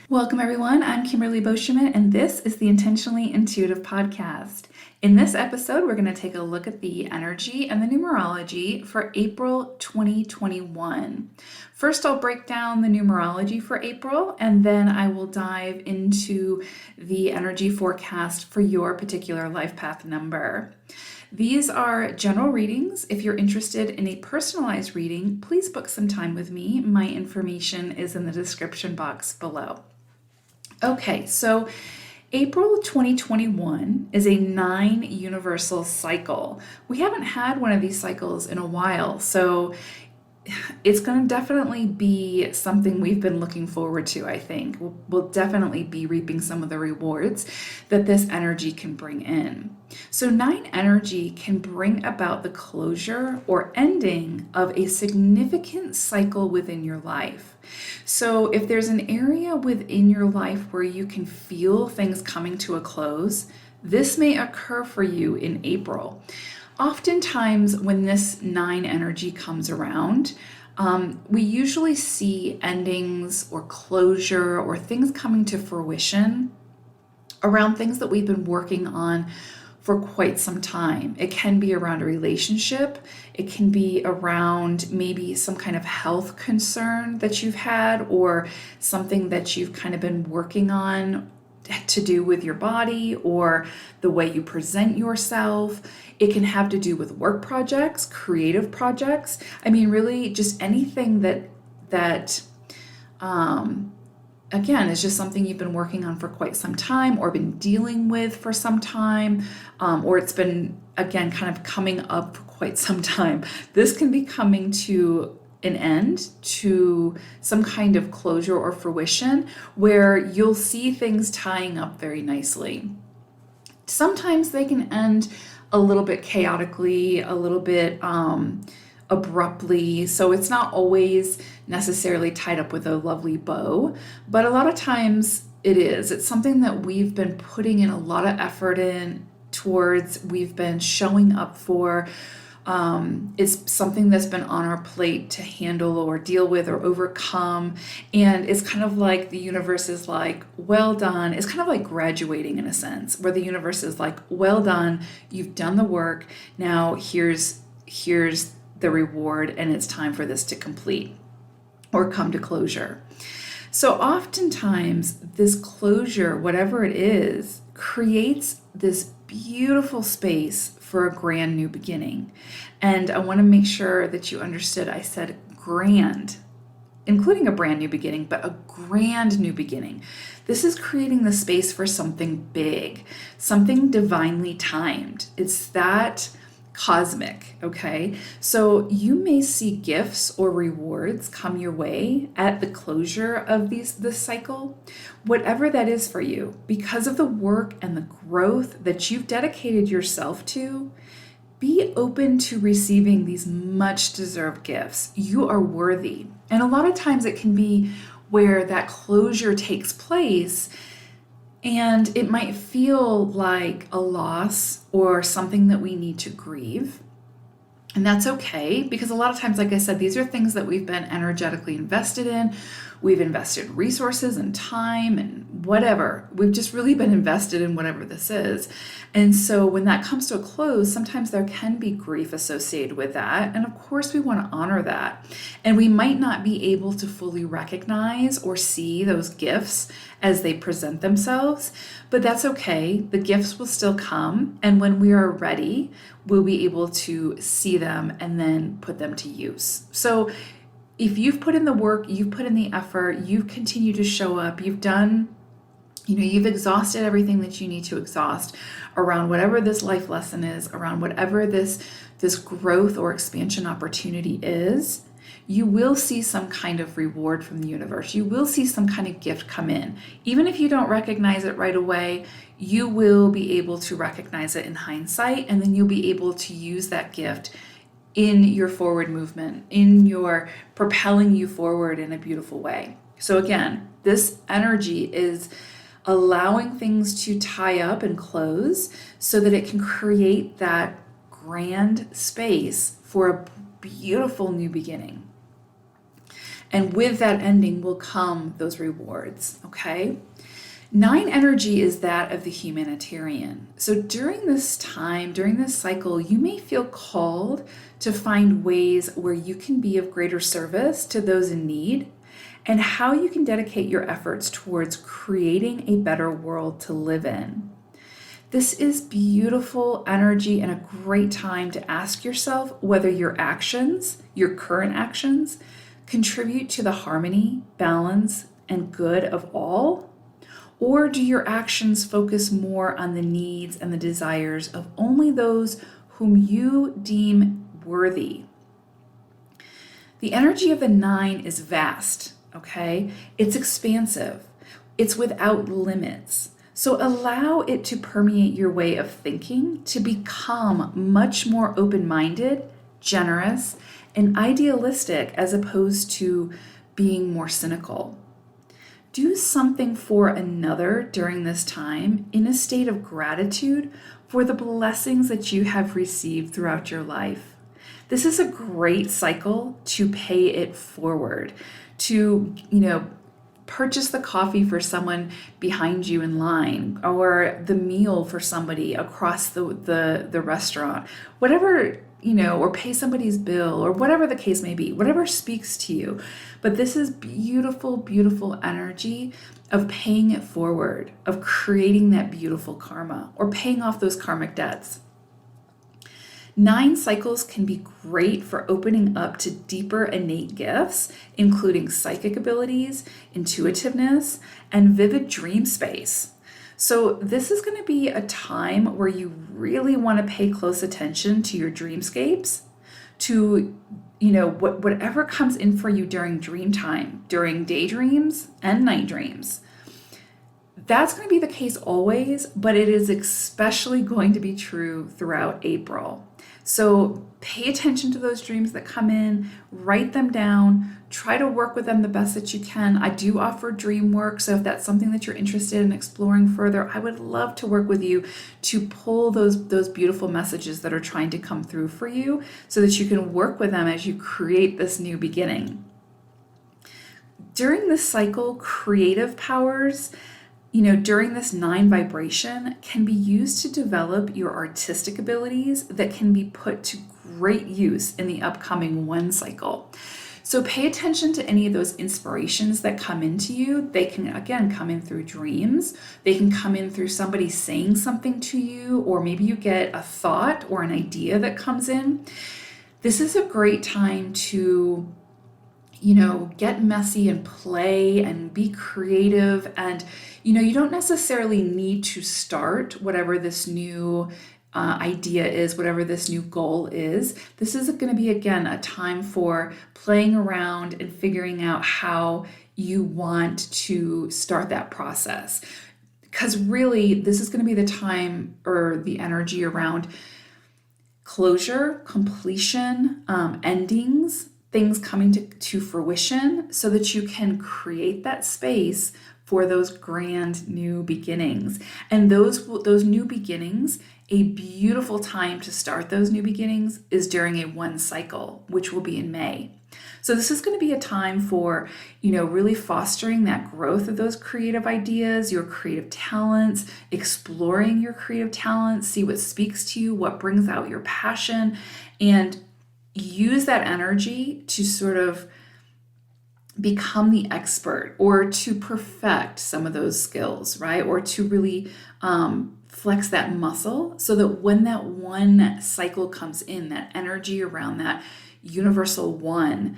Welcome, everyone. I'm Kimberly Boschman, and this is the Intentionally Intuitive Podcast. In this episode, we're going to take a look at the energy and the numerology for April 2021. First, I'll break down the numerology for April, and then I will dive into the energy forecast for your particular life path number. These are general readings. If you're interested in a personalized reading, please book some time with me. My information is in the description box below. Okay, so April 2021 is a 9 universal cycle. We haven't had one of these cycles in a while, so it's going to definitely be something we've been looking forward to, I think. We'll definitely be reaping some of the rewards that this energy can bring in. So 9 energy can bring about the closure or ending of a significant cycle within your life. So if there's an area within your life where you can feel things coming to a close, this may occur for you in April. Oftentimes, when this 9 energy comes around, we usually see endings or closure or things coming to fruition around things that we've been working on for quite some time. It can be around a relationship. It can be around maybe some kind of health concern that you've had or something that you've kind of been working on to do with your body or the way you present yourself. It can have to do with work projects, creative projects. I mean, really just anything that again, is just something you've been working on for quite some time or been dealing with for some time, or it's been, again, kind of coming up for quite some time. This can be coming to an end, to some kind of closure or fruition where you'll see things tying up very nicely. Sometimes they can end a little bit chaotically, a little bit abruptly. So it's not always necessarily tied up with a lovely bow, but a lot of times it is. It's something that we've been putting in a lot of effort in towards, we've been showing up for. It's something that's been on our plate to handle or deal with or overcome. And it's kind of like the universe is like, well done. It's kind of like graduating in a sense, where the universe is like, well done. You've done the work. Now here's the reward, and it's time for this to complete or come to closure. So oftentimes this closure, whatever it is, creates this beautiful space for a grand new beginning. And I want to make sure that you understood I said grand, including a brand new beginning, but a grand new beginning. This is creating the space for something big, something divinely timed. It's that cosmic, okay? So you may see gifts or rewards come your way at the closure of this cycle, whatever that is for you, because of the work and the growth that you've dedicated yourself to. Be open to receiving these much deserved gifts. You are worthy. And a lot of times it can be where that closure takes place, and it might feel like a loss or something that we need to grieve. And that's okay, because a lot of times, like I said, these are things that we've been energetically invested in. We've invested resources and time and whatever. We've just really been invested in whatever this is. And so when that comes to a close, sometimes there can be grief associated with that. And of course, we want to honor that. And we might not be able to fully recognize or see those gifts as they present themselves, but that's okay. The gifts will still come. And when we are ready, we'll be able to see them and then put them to use. So if you've put in the work, you've put in the effort, you've continued to show up, you've done, you've exhausted everything that you need to exhaust around whatever this life lesson is, around whatever this growth or expansion opportunity is, you will see some kind of reward from the universe. You will see some kind of gift come in. Even if you don't recognize it right away, you will be able to recognize it in hindsight, and then you'll be able to use that gift in your forward movement, in your propelling you forward in a beautiful way. So again, this energy is allowing things to tie up and close so that it can create that grand space for a beautiful new beginning. And with that ending will come those rewards, okay? 9 energy is that of the humanitarian. So during this time, during this cycle, you may feel called to find ways where you can be of greater service to those in need and how you can dedicate your efforts towards creating a better world to live in. This is beautiful energy and a great time to ask yourself whether your actions, your current actions, contribute to the harmony, balance, and good of all. Or do your actions focus more on the needs and the desires of only those whom you deem worthy? The energy of the 9 is vast, okay? It's expansive. It's without limits. So allow it to permeate your way of thinking to become much more open-minded, generous, and idealistic as opposed to being more cynical. Do something for another during this time in a state of gratitude for the blessings that you have received throughout your life. This is a great cycle to pay it forward, to, purchase the coffee for someone behind you in line, or the meal for somebody across the restaurant, whatever, or pay somebody's bill, or whatever the case may be, whatever speaks to you. But this is beautiful, beautiful energy of paying it forward, of creating that beautiful karma, or paying off those karmic debts. 9 cycles can be great for opening up to deeper innate gifts, including psychic abilities, intuitiveness, and vivid dream space. So this is going to be a time where you really want to pay close attention to your dreamscapes, to whatever comes in for you during dream time, during daydreams and night dreams. That's going to be the case always, but it is especially going to be true throughout April. So pay attention to those dreams that come in, write them down, try to work with them the best that you can. I do offer Dreamwork, so if that's something that you're interested in exploring further, I would love to work with you to pull those beautiful messages that are trying to come through for you so that you can work with them as you create this new beginning. During this cycle, creative powers, during this 9 vibration can be used to develop your artistic abilities that can be put to great use in the upcoming 1 cycle. So pay attention to any of those inspirations that come into you. They can, again, come in through dreams. They can come in through somebody saying something to you, or maybe you get a thought or an idea that comes in. This is a great time to get messy and play and be creative. And, you don't necessarily need to start whatever this new idea is, whatever this new goal is. This is going to be, again, a time for playing around and figuring out how you want to start that process. Because really, this is going to be the time or the energy around closure, completion, endings, things coming to fruition so that you can create that space for those grand new beginnings. And those new beginnings, a beautiful time to start those new beginnings is during a 1 cycle, which will be in May. So this is going to be a time for, really fostering that growth of those creative ideas, your creative talents, exploring your creative talents, see what speaks to you, what brings out your passion, and use that energy to sort of become the expert or to perfect some of those skills, right? Or to really flex that muscle so that when that 1 cycle comes in, that energy around that universal 1,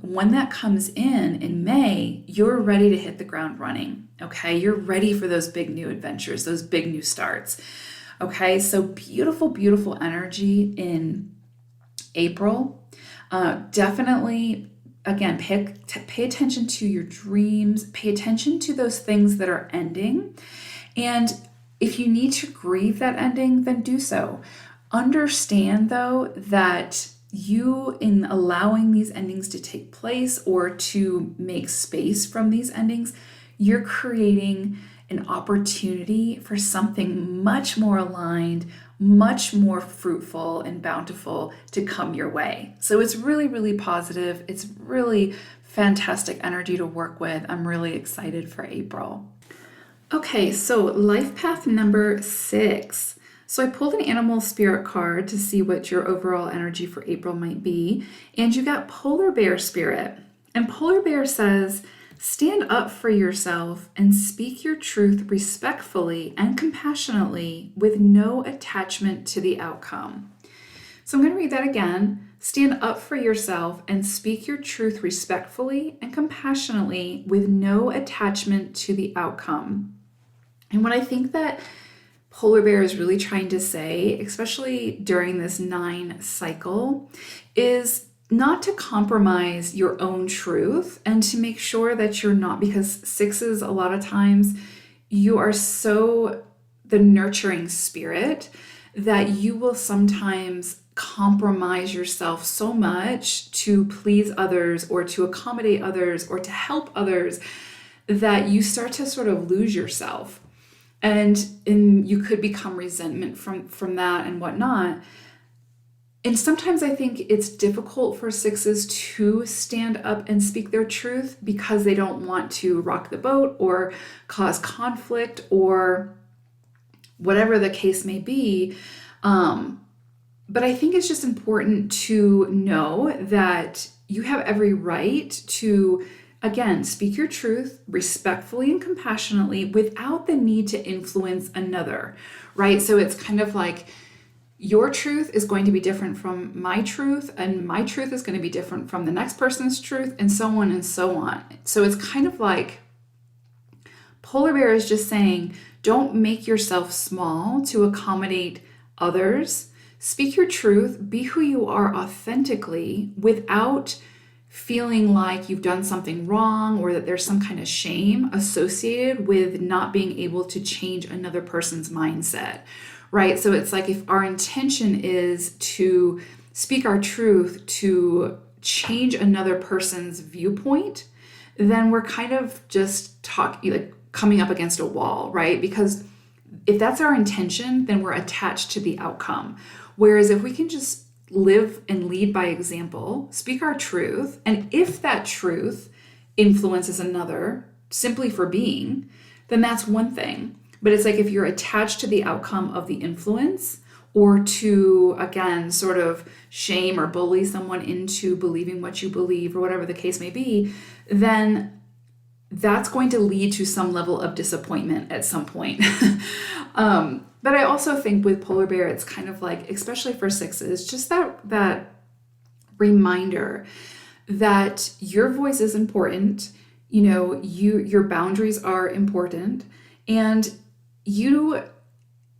when that comes in May, you're ready to hit the ground running, okay? You're ready for those big new adventures, those big new starts, okay? So beautiful, beautiful energy in April. Definitely, again, pay attention to your dreams, pay attention to those things that are ending. And if you need to grieve that ending, then do so. Understand, though, that you, in allowing these endings to take place or to make space from these endings, you're creating an opportunity for something much more aligned, much more fruitful and bountiful to come your way. So it's really, really positive. It's really fantastic energy to work with. I'm really excited for April. Okay, so life path number 6. So I pulled an animal spirit card to see what your overall energy for April might be, and you got polar bear spirit. And polar bear says, stand up for yourself and speak your truth respectfully and compassionately with no attachment to the outcome. So I'm going to read that again. Stand up for yourself and speak your truth respectfully and compassionately with no attachment to the outcome. And what I think that polar bear is really trying to say, especially during this 9 cycle, is not to compromise your own truth and to make sure that you're not, because 6s, a lot of times, you are so the nurturing spirit that you will sometimes compromise yourself so much to please others or to accommodate others or to help others that you start to sort of lose yourself. And you could become resentment from that and whatnot. And sometimes I think it's difficult for 6s to stand up and speak their truth because they don't want to rock the boat or cause conflict or whatever the case may be. But I think it's just important to know that you have every right to, again, speak your truth respectfully and compassionately without the need to influence another, right? So it's kind of like, your truth is going to be different from my truth, and my truth is going to be different from the next person's truth, and so on and so on. So it's kind of like polar bear is just saying, don't make yourself small to accommodate others. Speak your truth, be who you are authentically without feeling like you've done something wrong or that there's some kind of shame associated with not being able to change another person's mindset. Right? So it's like if our intention is to speak our truth to change another person's viewpoint, then we're kind of just coming up against a wall, right? Because if that's our intention, then we're attached to the outcome. Whereas if we can just live and lead by example, speak our truth, and if that truth influences another simply for being, then that's one thing. But it's like if you're attached to the outcome of the influence or to, again, sort of shame or bully someone into believing what you believe or whatever the case may be, then that's going to lead to some level of disappointment at some point. But I also think with polar bear, it's kind of like, especially for 6s, just that reminder that your voice is important, your boundaries are important, and you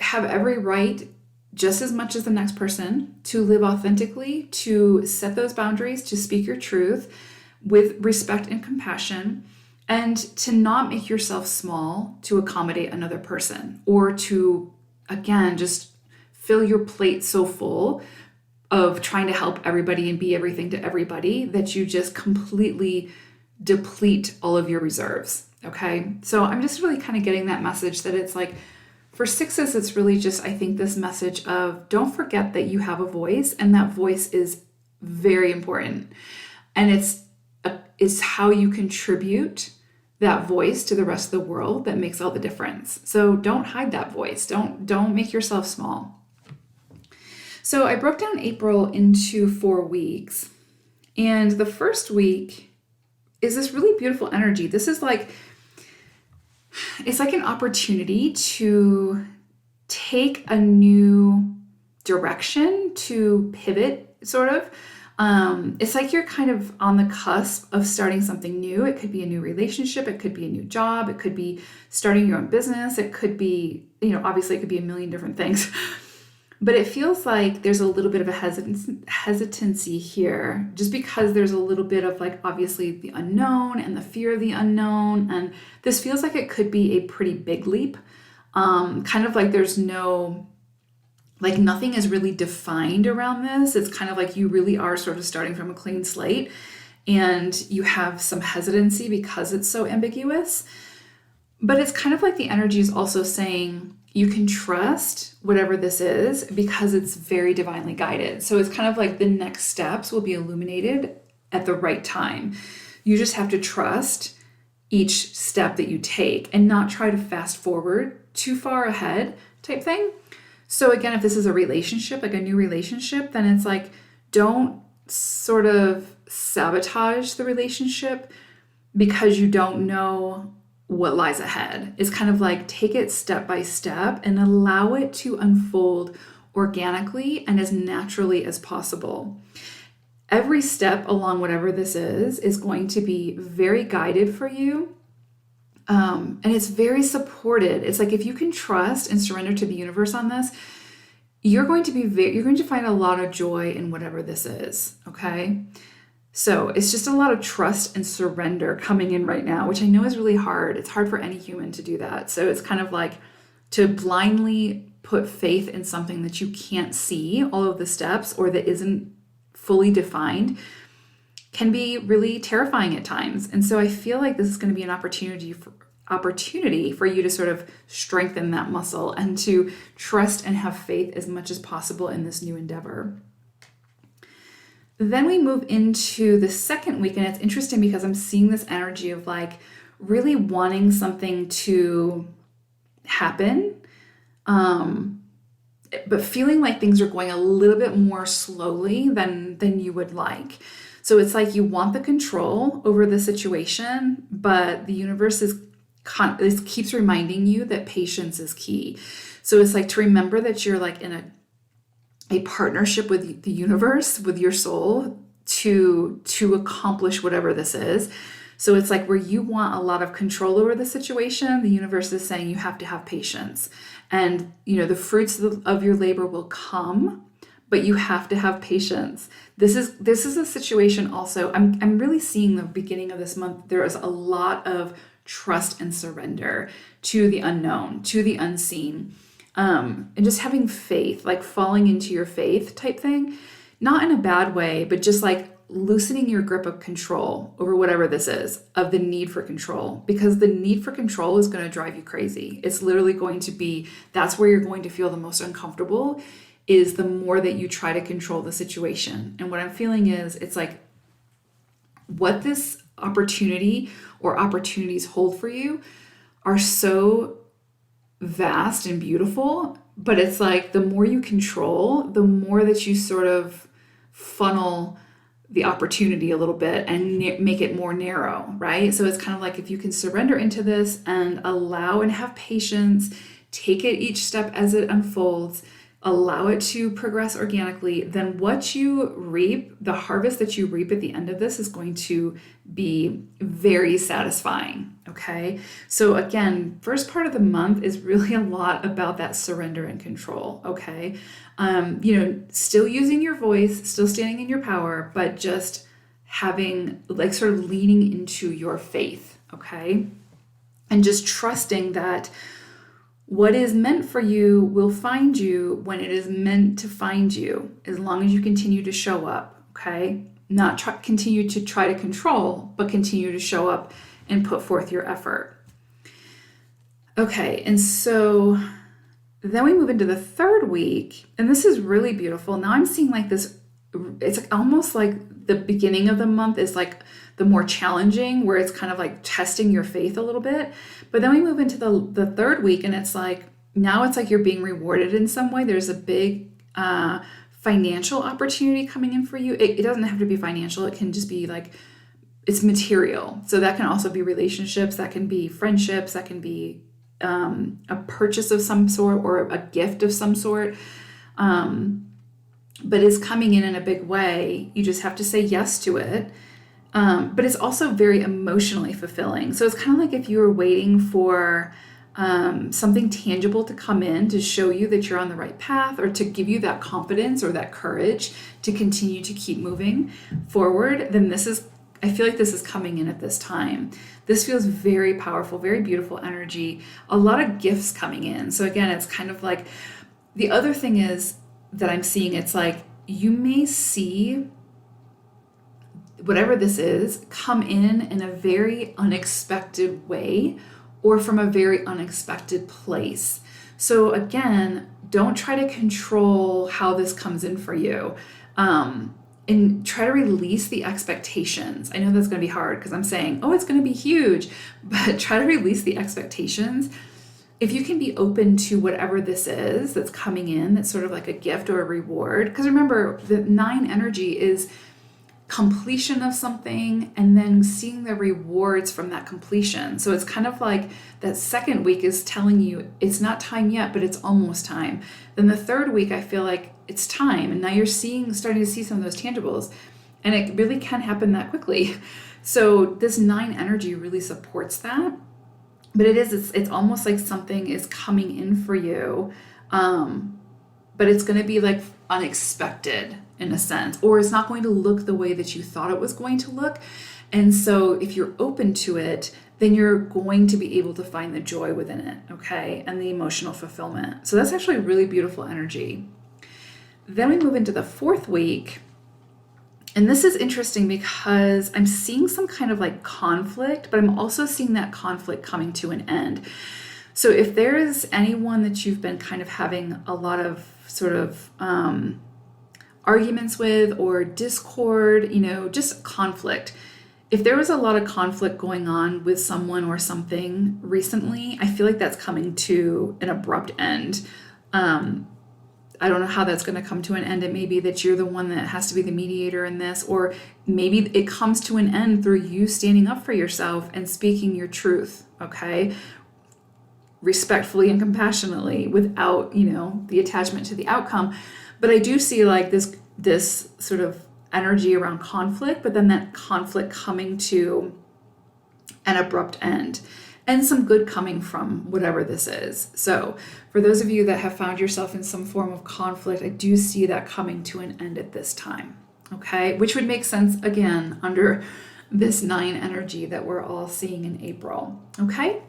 have every right, just as much as the next person, to live authentically, to set those boundaries, to speak your truth with respect and compassion, and to not make yourself small to accommodate another person or to, again, just fill your plate so full of trying to help everybody and be everything to everybody that you just completely deplete all of your reserves. Okay, so I'm just really kind of getting that message that it's like, for 6s, it's really just, I think, this message of don't forget that you have a voice, and that voice is very important. And it's how you contribute that voice to the rest of the world that makes all the difference. So don't hide that voice. Don't make yourself small. So I broke down April into 4 weeks. And the first week is this really beautiful energy. This is like, it's like an opportunity to take a new direction, to pivot, sort of. It's like you're kind of on the cusp of starting something new. It could be a new relationship. It could be a new job. It could be starting your own business. It could be, obviously it could be a million different things. But it feels like there's a little bit of a hesitancy here, just because there's a little bit of like, obviously the unknown and the fear of the unknown. And this feels like it could be a pretty big leap. Kind of like there's nothing is really defined around this. It's kind of like you really are sort of starting from a clean slate, and you have some hesitancy because it's so ambiguous. But it's kind of like the energy is also saying you can trust whatever this is because it's very divinely guided. So it's kind of like the next steps will be illuminated at the right time. You just have to trust each step that you take and not try to fast forward too far ahead type thing. So again, if this is a relationship, like a new relationship, then it's like, don't sort of sabotage the relationship because you don't know what lies ahead. It's kind of like take it step by step and allow it to unfold organically and as naturally as possible. Every step along whatever this is going to be very guided for you. And it's very supported. It's like if you can trust and surrender to the universe on this, you're going to find a lot of joy in whatever this is, okay? So it's just a lot of trust and surrender coming in right now, which I know is really hard. It's hard for any human to do that. So it's kind of like to blindly put faith in something that you can't see all of the steps or that isn't fully defined can be really terrifying at times. And so I feel like this is going to be an opportunity for you to sort of strengthen that muscle and to trust and have faith as much as possible in this new endeavor. Then we move into the second week, and it's interesting because I'm seeing this energy of like really wanting something to happen, but feeling like things are going a little bit more slowly than you would like. So it's like you want the control over the situation, but the universe keeps reminding you that patience is key. So it's like to remember that you're like in a partnership with the universe, with your soul to accomplish whatever this is. So it's like where you want a lot of control over the situation, the universe is saying you have to have patience. And, the fruits of your labor will come, but you have to have patience. This is a situation also, I'm really seeing the beginning of this month, there is a lot of trust and surrender to the unknown, to the unseen, and just having faith, like falling into your faith type thing, not in a bad way, but just like loosening your grip of control over whatever this is, of the need for control, because the need for control is going to drive you crazy. It's literally going to be, that's where you're going to feel the most uncomfortable, is the more that you try to control the situation. And what I'm feeling is, it's like what this opportunity or opportunities hold for you are so vast and beautiful, but it's like the more you control, the more that you sort of funnel the opportunity a little bit and make it more narrow, right? So it's kind of like if you can surrender into this and allow and have patience, take it each step as it unfolds, allow it to progress organically, then what you reap, the harvest that you reap at the end of this is going to be very satisfying, okay? So again, first part of the month is really a lot about that surrender and control, okay? Still using your voice, still standing in your power, but just having, like, sort of leaning into your faith, okay? And just trusting that what is meant for you will find you when it is meant to find you, as long as you continue to show up, okay? Not continue to try to control, but continue to show up and put forth your effort. Okay, and so then we move into the third week, and this is really beautiful. Now I'm seeing like this, it's almost like the beginning of the month is like the more challenging, where it's kind of like testing your faith a little bit. But then we move into the third week, and it's like, now it's like you're being rewarded in some way. There's a big financial opportunity coming in for you. It doesn't have to be financial. It can just be like, it's material. So that can also be relationships, that can be friendships, that can be a purchase of some sort or a gift of some sort. But it's coming in a big way. You just have to say yes to it. But it's also very emotionally fulfilling. So it's kind of like if you were waiting for something tangible to come in to show you that you're on the right path, or to give you that confidence or that courage to continue to keep moving forward, then I feel like this is coming in at this time. This feels very powerful, very beautiful energy, a lot of gifts coming in. So again, it's kind of like, the other thing is that I'm seeing, it's like you may see whatever this is come in a very unexpected way, or from a very unexpected place. So again, don't try to control how this comes in for you. And try to release the expectations. I know that's going to be hard because I'm saying, oh, it's going to be huge, but try to release the expectations. If you can be open to whatever this is that's coming in, that's sort of like a gift or a reward. Because remember, the 9 energy is completion of something and then seeing the rewards from that completion. So it's kind of like that second week is telling you it's not time yet, but it's almost time. Then the third week, I feel like it's time. And now you're starting to see some of those tangibles, and it really can happen that quickly. So this 9 energy really supports that. But it's almost like something is coming in for you. But it's going to be like unexpected in a sense, or it's not going to look the way that you thought it was going to look. And so if you're open to it, then you're going to be able to find the joy within it, okay? And the emotional fulfillment. So that's actually really beautiful energy. Then we move into the 4th week. And this is interesting because I'm seeing some kind of like conflict, but I'm also seeing that conflict coming to an end. So if there is anyone that you've been kind of having a lot of sort of arguments with or discord, just conflict. If there was a lot of conflict going on with someone or something recently, I feel like that's coming to an abrupt end. I don't know how that's going to come to an end. It may be that you're the one that has to be the mediator in this, or maybe it comes to an end through you standing up for yourself and speaking your truth, okay? Respectfully and compassionately without, the attachment to the outcome. But I do see like this sort of energy around conflict, but then that conflict coming to an abrupt end and some good coming from whatever this is. So for those of you that have found yourself in some form of conflict, I do see that coming to an end at this time, okay? Which would make sense, again, under this 9 energy that we're all seeing in April, okay?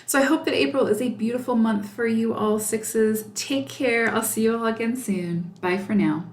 So I hope that April is a beautiful month for you all 6s. Take care. I'll see you all again soon. Bye for now.